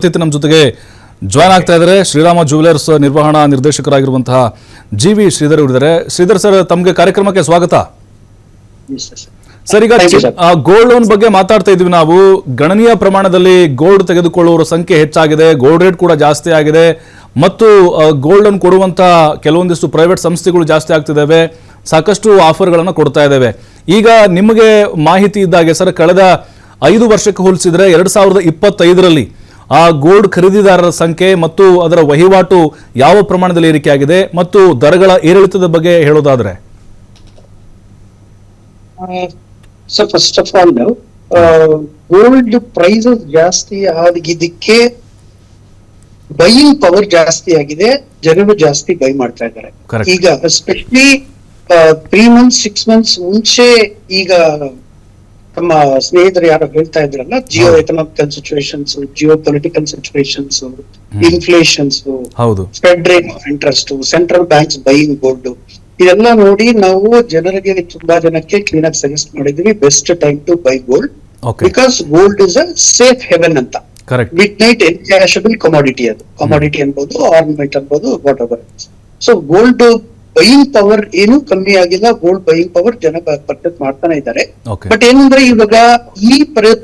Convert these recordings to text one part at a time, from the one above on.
ನಮ್ಮ ಜೊತೆಗೆ ಜಾಯ್ನ್ ಆಗ್ತಾ ಇದ್ದಾರೆ ಶ್ರೀರಾಮ ಜ್ಯುವೆಲರ್ಸ್ ನಿರ್ವಹಣಾ ನಿರ್ದೇಶಕರಾಗಿರುವಂತಹ ಜಿ.ವಿ. ಶ್ರೀಧರ್ ಇದ್ದಾರೆ. ಶ್ರೀಧರ್ ಸರ್, ತಮಗೆ ಕಾರ್ಯಕ್ರಮಕ್ಕೆ ಸ್ವಾಗತ. ಸರ್, ಈಗ ಗೋಲ್ಡ್ ಲೋನ್ ಬಗ್ಗೆ ಮಾತಾಡ್ತಾ ಇದ್ವಿ. ನಾವು ಗಣನೀಯ ಪ್ರಮಾಣದಲ್ಲಿ ಗೋಲ್ಡ್ ತೆಗೆದುಕೊಳ್ಳುವವರ ಸಂಖ್ಯೆ ಹೆಚ್ಚಾಗಿದೆ, ಗೋಲ್ಡ್ ರೇಟ್ ಕೂಡ ಜಾಸ್ತಿ ಆಗಿದೆ ಮತ್ತು ಗೋಲ್ಡ್ ಅನ್ನು ಕೊಡುವಂತಹ ಕೆಲವೊಂದಿಷ್ಟು ಪ್ರೈವೇಟ್ ಸಂಸ್ಥೆಗಳು ಜಾಸ್ತಿ ಆಗ್ತಿದ್ದಾವೆ, ಸಾಕಷ್ಟು ಆಫರ್ಗಳನ್ನು ಕೊಡ್ತಾ ಇದ್ದಾವೆ. ಈಗ ನಿಮಗೆ ಮಾಹಿತಿ ಇದ್ದಾಗೆ ಸರ್, ಕಳೆದ 5 ವರ್ಷಕ್ಕೆ ಹೋಲಿಸಿದ್ರೆ 2025ರಲ್ಲಿ ಆ ಗೋಲ್ಡ್ ಖರೀದಿದಾರರ ಸಂಖ್ಯೆ ಮತ್ತು ಅದರ ವಹಿವಾಟು ಯಾವ ಪ್ರಮಾಣದಲ್ಲಿ ಏರಿಕೆಯಾಗಿದೆ ಮತ್ತು ದರಗಳ ಏರಿಳಿತದ ಬಗ್ಗೆ ಹೇಳೋದಾದ್ರೆ? So first of all gold prices ಜಾಸ್ತಿ ಆಗಿದ್ದಕ್ಕೆ ಬೈಯಿಂಗ್ ಪವರ್ ಜಾಸ್ತಿ ಆಗಿದೆ, ಜನರು ಜಾಸ್ತಿ ಬೈ ಮಾಡ್ತಾ ಇದ್ದಾರೆ. ಈಗ ಎಸ್ಪೆಷಲಿ 3 months 6 months ಮುಂಚೆ ಈಗ ನಮ್ಮ ಸ್ನೇಹಿತರು ಯಾರು ಹೇಳ್ತಾ ಇದ್ರಲ್ಲ, Jio economical situations, Jio political situations, inflations, Fed rate of interest, central banks buying gold, ಇದೆಲ್ಲ ನೋಡಿ ನಾವು ಜನರಿಗೆ ತುಂಬಾ ಜನಕ್ಕೆ ಕ್ಲೀನ್ ಆಗಿ ಸಜೆಸ್ಟ್ ಮಾಡಿದ್ವಿ best time to buy gold, because gold is a safe haven ಅಂತ. ಮಿಡ್ ನೈಟ್ ಎನ್ಕ್ಯಾಶಬಲ್ ಕಮಾಡಿಟಿ, ಅದು ಕಮಾಡಿಟಿ ಅನ್ಬೋದು, ಆರ್ನಮೆಂಟ್ ಅನ್ಬೋದು, whatever. So gold buying power ಏನು ಕಮ್ಮಿ ಆಗಿಲ್ಲ, ಗೋಲ್ಡ್ ಬೈಯಿಂಗ್ ಪವರ್ ಜನ ಪರ್ಚೇಸ್ ಮಾಡ್ತಾನೆ ಇದ್ದಾರೆ. ಬಟ್ ಏನಂದ್ರೆ ಇವಾಗ ಈ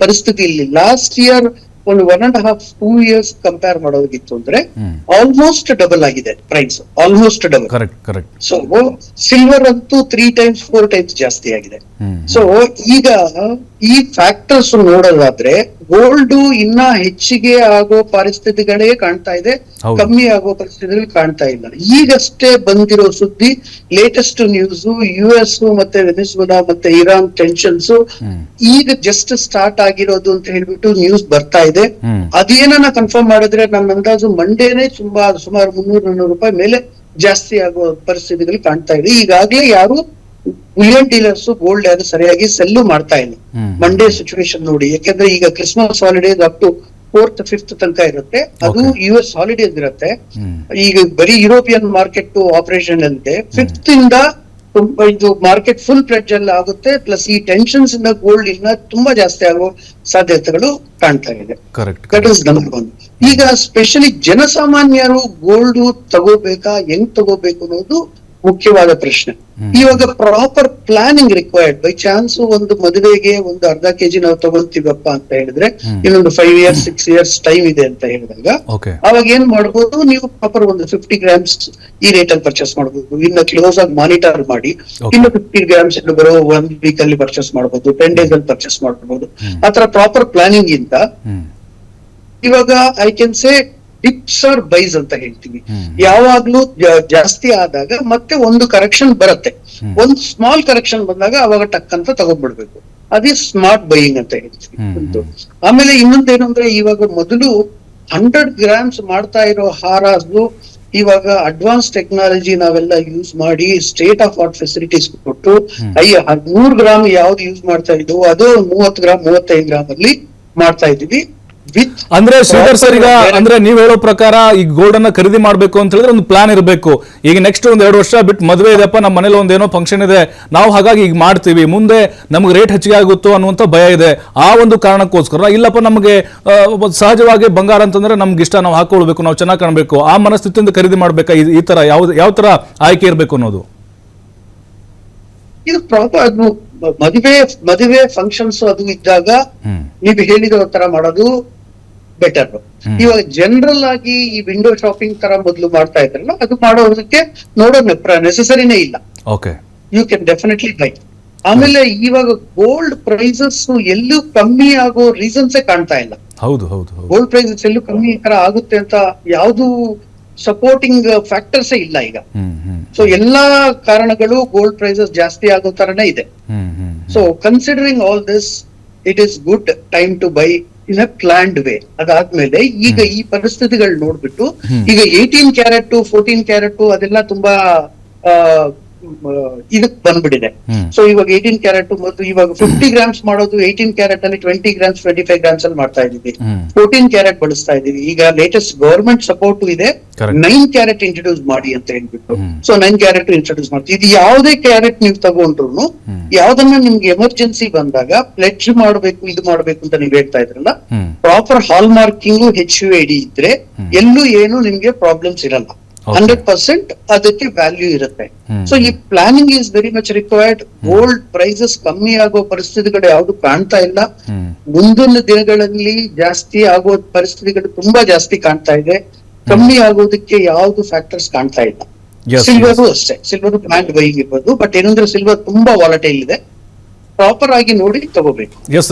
ಪರಿಸ್ಥಿತಿಯಲ್ಲಿ ಲಾಸ್ಟ್ ಇಯರ್ ಒಂದು 1.5-2 years ಕಂಪೇರ್ ಮಾಡೋದಿತ್ತು ಅಂದ್ರೆ ಆಲ್ಮೋಸ್ಟ್ ಡಬಲ್ ಆಗಿದೆ price, almost double. So silver ಅಂತೂ 3 times 4 times ಜಾಸ್ತಿ ಆಗಿದೆ. ಸೊ ಈಗ ಈ ಫ್ಯಾಕ್ಟರ್ಸ್ ನೋಡೋದಾದ್ರೆ ಗೋಲ್ಡ್ ಇನ್ನ ಹೆಚ್ಚಿಗೆ ಆಗೋ ಪರಿಸ್ಥಿತಿಗಳೇ ಕಾಣ್ತಾ ಇದೆ, ಕಮ್ಮಿ ಆಗೋ ಪರಿಸ್ಥಿತಿಗಳು ಕಾಣ್ತಾ ಇಲ್ಲ. ಈಗಷ್ಟೇ ಬಂದಿರೋ ಸುದ್ದಿ, ಲೇಟೆಸ್ಟ್ ನ್ಯೂಸ್, US ಮತ್ತೆ ವೆನೆಜುವೆಲಾ ಮತ್ತೆ ಇರಾನ್ ಟೆನ್ಷನ್ಸ್ ಈಗ ಜಸ್ಟ್ ಸ್ಟಾರ್ಟ್ ಆಗಿರೋದು ಅಂತ ಹೇಳ್ಬಿಟ್ಟು ನ್ಯೂಸ್ ಬರ್ತಾ ಇದೆ. ಅದೇನ ಕನ್ಫರ್ಮ್ ಮಾಡಿದ್ರೆ ನನ್ನ ಅಂದಾಜು ಮಂಡೇನೆ ಸುಮಾರು 300-400 ರೂಪಾಯಿ ಮೇಲೆ ಜಾಸ್ತಿ ಆಗೋ ಪರಿಸ್ಥಿತಿಗಳು ಕಾಣ್ತಾ ಇದೆ. ಈಗಾಗ್ಲೇ ಯಾರು ಬುಲಿಯನ್ ಡೀಲರ್ಸ್ ಗೋಲ್ಡ್ ಯಾರು ಸರಿಯಾಗಿ ಸೆಲ್ಲು ಮಾಡ್ತಾ ಇಲ್ಲ ಮಂಡೇ ಸಿಚುವೇಶನ್ ನೋಡಿ. ಯಾಕಂದ್ರೆ ಈಗ Christmas holidays up to 4th 5th ತನಕ ಇರುತ್ತೆ, ಅದು US ಹಾಲಿಡೇಸ್ ಇರುತ್ತೆ. ಈಗ ಬರೀ ಯುರೋಪಿಯನ್ ಮಾರ್ಕೆಟ್ ಆಪರೇಷನ್ ಅಂತೆ 5th ಇಂದ ಇದು ಮಾರ್ಕೆಟ್ ಫುಲ್ ಫ್ಲೆಡ್ಜ್ ಅಲ್ಲಿ ಆಗುತ್ತೆ. ಪ್ಲಸ್ ಈ ಟೆನ್ಷನ್ಸ್ ಇಂದ ಗೋಲ್ಡ್ ಇನ್ನ ತುಂಬಾ ಜಾಸ್ತಿ ಆಗೋ ಸಾಧ್ಯತೆಗಳು ಕಾಣ್ತಾ ಇದೆ. That is number 1. ಈಗ ಸ್ಪೆಷಲಿ ಜನಸಾಮಾನ್ಯರು ಗೋಲ್ಡ್ ತಗೋಬೇಕಾ, ಹೆಂಗ್ ತಗೋಬೇಕು ಅನ್ನೋದು ಮುಖ್ಯವಾದ ಪ್ರಶ್ನೆ. ಇವಾಗ proper planning required. By chance ಒಂದು ಮದುವೆಗೆ ಒಂದು ಅರ್ಧ ಕೆಜಿ ನಾವು ತಗೊಳ್ತೀವಪ್ಪ ಅಂತ ಹೇಳಿದ್ರೆ ಇನ್ನೊಂದು 5 years 6 years ಟೈಮ್ ಇದೆ ಅಂತ ಹೇಳಿದಾಗ ಅವಾಗ ಏನ್ ಮಾಡ್ಬೋದು, ನೀವು ಪ್ರಾಪರ್ ಒಂದು 50 grams ಈ ರೇಟ್ ಅಲ್ಲಿ ಪರ್ಚೇಸ್ ಮಾಡ್ಬೋದು. ಇನ್ನು ಕ್ಲೋಸ್ ಆಗಿ ಮಾನಿಟರ್ ಮಾಡಿ ಇನ್ನು 50 grams ಬರೋ 1 week ಅಲ್ಲಿ ಪರ್ಚೇಸ್ ಮಾಡ್ಬೋದು, 10 days ಅಲ್ಲಿ ಪರ್ಚೇಸ್ ಮಾಡ್ಬೋದು. ಆತರ ಪ್ರಾಪರ್ ಪ್ಲಾನಿಂಗ್ ಇಂದ ಇವಾಗ I can say dips are buys ಅಂತ ಹೇಳ್ತೀವಿ. ಯಾವಾಗ್ಲೂ ಜಾಸ್ತಿ ಆದಾಗ ಮತ್ತೆ ಒಂದು ಕರೆಕ್ಷನ್ ಬರುತ್ತೆ, ಒಂದು ಸ್ಮಾಲ್ ಕರೆಕ್ಷನ್ ಬಂದಾಗ ಅವಾಗ ಟಕ್ ಅಂತ ತಗೊಂಡ್ಬಿಡ್ಬೇಕು. ಅದೇ ಸ್ಮಾರ್ಟ್ ಬೈಯಿಂಗ್ ಅಂತ ಹೇಳ್ತೀವಿ. ಆಮೇಲೆ ಇನ್ನೊಂದೇನು ಅಂದ್ರೆ, ಇವಾಗ ಮೊದಲು 100 grams ಮಾಡ್ತಾ ಇರೋ ಹಾರಾಸು ಇವಾಗ ಅಡ್ವಾನ್ಸ್ ಟೆಕ್ನಾಲಜಿ ನಾವೆಲ್ಲ ಯೂಸ್ ಮಾಡಿ ಸ್ಟೇಟ್ ಆಫ್ ಆರ್ಟ್ ಫೆಸಿಲಿಟೀಸ್ ಕೊಟ್ಟು 100 ಗ್ರಾಮ್ ಯಾವ್ದು ಯೂಸ್ ಮಾಡ್ತಾ ಇದ್ವು ಅದು 30 ಗ್ರಾಮ್ 35 ಗ್ರಾಮ್ ಅಲ್ಲಿ ಮಾಡ್ತಾ ಇದೀವಿ. ಅಂದ್ರೆ ಶ್ರೀಧರ್ ಸರ್, ಈಗ ಅಂದ್ರೆ ನೀವ್ ಹೇಳೋ ಪ್ರಕಾರ ಈ ಗೋಲ್ಡ್ ಅನ್ನ ಖರೀದಿ ಮಾಡ್ಬೇಕು ಅಂತ ಹೇಳಿದ್ರೆ ಒಂದು ಪ್ಲಾನ್ ಇರಬೇಕು. ಈಗ ನೆಕ್ಸ್ಟ್ 1-2 ವರ್ಷ ಬಿಟ್ಟು ಮದುವೆ ಇದೆಯಪ್ಪ, ನಮ್ಮ ಮನೇಲಿ ಒಂದೇನೋ ಫಂಕ್ಷನ್ ಇದೆ, ನಾವು ಹಾಗಾಗಿ ಈಗ ಮಾಡ್ತೀವಿ, ಮುಂದೆ ನಮ್ಗೆ ರೇಟ್ ಹೆಚ್ಚಿಗೆ ಆಗುತ್ತೋ ಅನ್ನುವಂತ ಭಯ ಇದೆ. ಆ ಒಂದು ಕಾರಣಕ್ಕೋಸ್ಕರ ಇಲ್ಲಪ್ಪ ನಮಗೆ ಸಹಜವಾಗಿ ಬಂಗಾರ ಅಂತಂದ್ರೆ ನಮ್ಗೆ ಇಷ್ಟ, ನಾವು ಹಾಕೊಳ್ಬೇಕು, ನಾವು ಚೆನ್ನಾಗಿ ಕಾಣಬೇಕು, ಆ ಮನಸ್ಥಿತಿಯಿಂದ ಖರೀದಿ ಮಾಡ್ಬೇಕಾ? ಈ ತರ ಯಾವ ತರ ಆಯ್ಕೆ ಇರಬೇಕು ಅನ್ನೋದು? ಇದು ಪ್ರಾಪರ್ ಮದುವೆ ಫಂಕ್ಷನ್ಸ್ ಅದು ಇದ್ದಾಗ ನೀವು ಹೇಳಿದ ತರ ಮಾಡೋದು ಬೆಟರ್. ಇವಾಗ ಜನರಲ್ ಆಗಿ ಈ ವಿಂಡೋ ಶಾಪಿಂಗ್ ತರ ಮೊದಲು ಮಾಡ್ತಾ ಇದ್ರಲ್ಲ, ಅದು ಮಾಡೋದಕ್ಕೆ ನೋಡೋ ನೆಸೆಸರಿನೇ ಇಲ್ಲ. You can definitely buy. ಆಮೇಲೆ ಇವಾಗ ಗೋಲ್ಡ್ ಪ್ರೈಸಸ್ ಎಲ್ಲೂ ಕಮ್ಮಿ ಆಗೋ ರೀಸನ್ಸೇ ಕಾಣ್ತಾ ಇಲ್ಲ. ಗೋಲ್ಡ್ ಪ್ರೈಸಸ್ ಎಲ್ಲೂ ಕಮ್ಮಿ ತರ ಆಗುತ್ತೆ ಅಂತ ಯಾವ್ದು ಸಪೋರ್ಟಿಂಗ್ ಫ್ಯಾಕ್ಟರ್ಸ್ ಇಲ್ಲ ಈಗ. ಸೊ ಎಲ್ಲಾ ಕಾರಣಗಳು ಗೋಲ್ಡ್ ಪ್ರೈಸಸ್ ಜಾಸ್ತಿ ಆಗೋ ತರನೇ ಇದೆ. So considering all this, it is good time to buy in a planned way. ಅದಾದ್ಮೇಲೆ ಈಗ ಈ ಪರಿಸ್ಥಿತಿಗಳು ನೋಡ್ಬಿಟ್ಟು ಈಗ 18 ಕ್ಯಾರೆಟ್ 14 ಕ್ಯಾರೆಟ್ ಅದೆಲ್ಲ ತುಂಬಾ ಇದಕ್ ಬಂದ್ಬಿಟ್ಟಿದೆ. ಹ್ಮ್. ಸೊ ಇವಾಗ 18 ಕ್ಯಾರೆಟ್ ಮತ್ತು ಇವಾಗ 50 ಗ್ರಾಮ್ಸ್ ಮಾಡೋದು 18 ಕ್ಯಾರೆಟ್ ಅಲ್ಲಿ 20 ಗ್ರಾಮ್ಸ್ 25 ಗ್ರಾಮ್ಸ್ ಅಲ್ಲಿ ಮಾಡ್ತಾ ಇದೀವಿ. ಹ್ಮ್. 14 ಕ್ಯಾರೆಟ್ ಬಳಸ್ತಾ ಇದೀವಿ. ಈಗ ಲೇಟೆಸ್ಟ್ ಗವರ್ಮೆಂಟ್ ಸಪೋರ್ಟ್ ಇದೆ, Correct. 9 ಕ್ಯಾರೆಟ್ ಇಂಟ್ರೊಡ್ಯೂಸ್ ಮಾಡಿ ಅಂತ ಹೇಳ್ಬಿಟ್ಟು. ಹ್ಮ್. ಸೊ 9 ಕ್ಯಾರೆಟ್ ಇಂಟ್ರೊಡ್ಯೂಸ್ ಮಾಡ್ತೀವಿ. ಇದು ಯಾವುದೇ ಕ್ಯಾರೆಟ್ ನೀವು ತಗೊಂಡ್ರು ಹ್ಮ್. ಯಾವ್ದನ್ನ ನಿಮ್ಗೆ ಎಮರ್ಜೆನ್ಸಿ ಬಂದಾಗ ಪ್ಲೆಡ್ಜ್ ಮಾಡ್ಬೇಕು, ಇದು ಮಾಡ್ಬೇಕು ಅಂತ ನೀವ್ ಹೇಳ್ತಾ ಇದ್ರಲ್ಲ, ಹ್ಮ್. ಪ್ರಾಪರ್ ಹಾಲ್ ಮಾರ್ಕಿಂಗ್ HUID ಇದ್ರೆ ಹ್ಮ್. ಎಲ್ಲೂ ಏನು ನಿಮ್ಗೆ ಪ್ರಾಬ್ಲಮ್ಸ್ ಇರಲ್ಲ. Okay. 100% ಅದಕ್ಕೆ ವ್ಯಾಲ್ಯೂ ಇರುತ್ತೆ. ಹ್ಮ್. ಸೊ ಈ planning is very much required. Gold prices ಕಮ್ಮಿ ಆಗೋ ಪರಿಸ್ಥಿತಿಗಳು ಯಾವ್ದು ಕಾಣ್ತಾ ಇಲ್ಲ. ಹ್ಮ್. ಮುಂದಿನ ದಿನಗಳಲ್ಲಿ ಜಾಸ್ತಿ ಆಗೋ ಪರಿಸ್ಥಿತಿಗಳು ತುಂಬಾ ಜಾಸ್ತಿ ಕಾಣ್ತಾ ಇದೆ. ಕಮ್ಮಿ ಆಗೋದಕ್ಕೆ ಯಾವ್ದು ಫ್ಯಾಕ್ಟರ್ಸ್ ಕಾಣ್ತಾ ಇಲ್ಲ. Yes, silver yes. ಅಷ್ಟೇ, ಸಿಲ್ವರ್ ಪ್ಲಾಂಟ್ ಬೈಯಿಂಗ್ ಇರ್ಬೋದು. ಬಟ್ ಏನಂದ್ರೆ ಸಿಲ್ವರ್ ತುಂಬಾ ವಾಲಟೈಲ್ ಇದೆ, ಪ್ರಾಪರ್ ಆಗಿ ನೋಡಿ ತಗೋಬೇಕು. ಎಸ್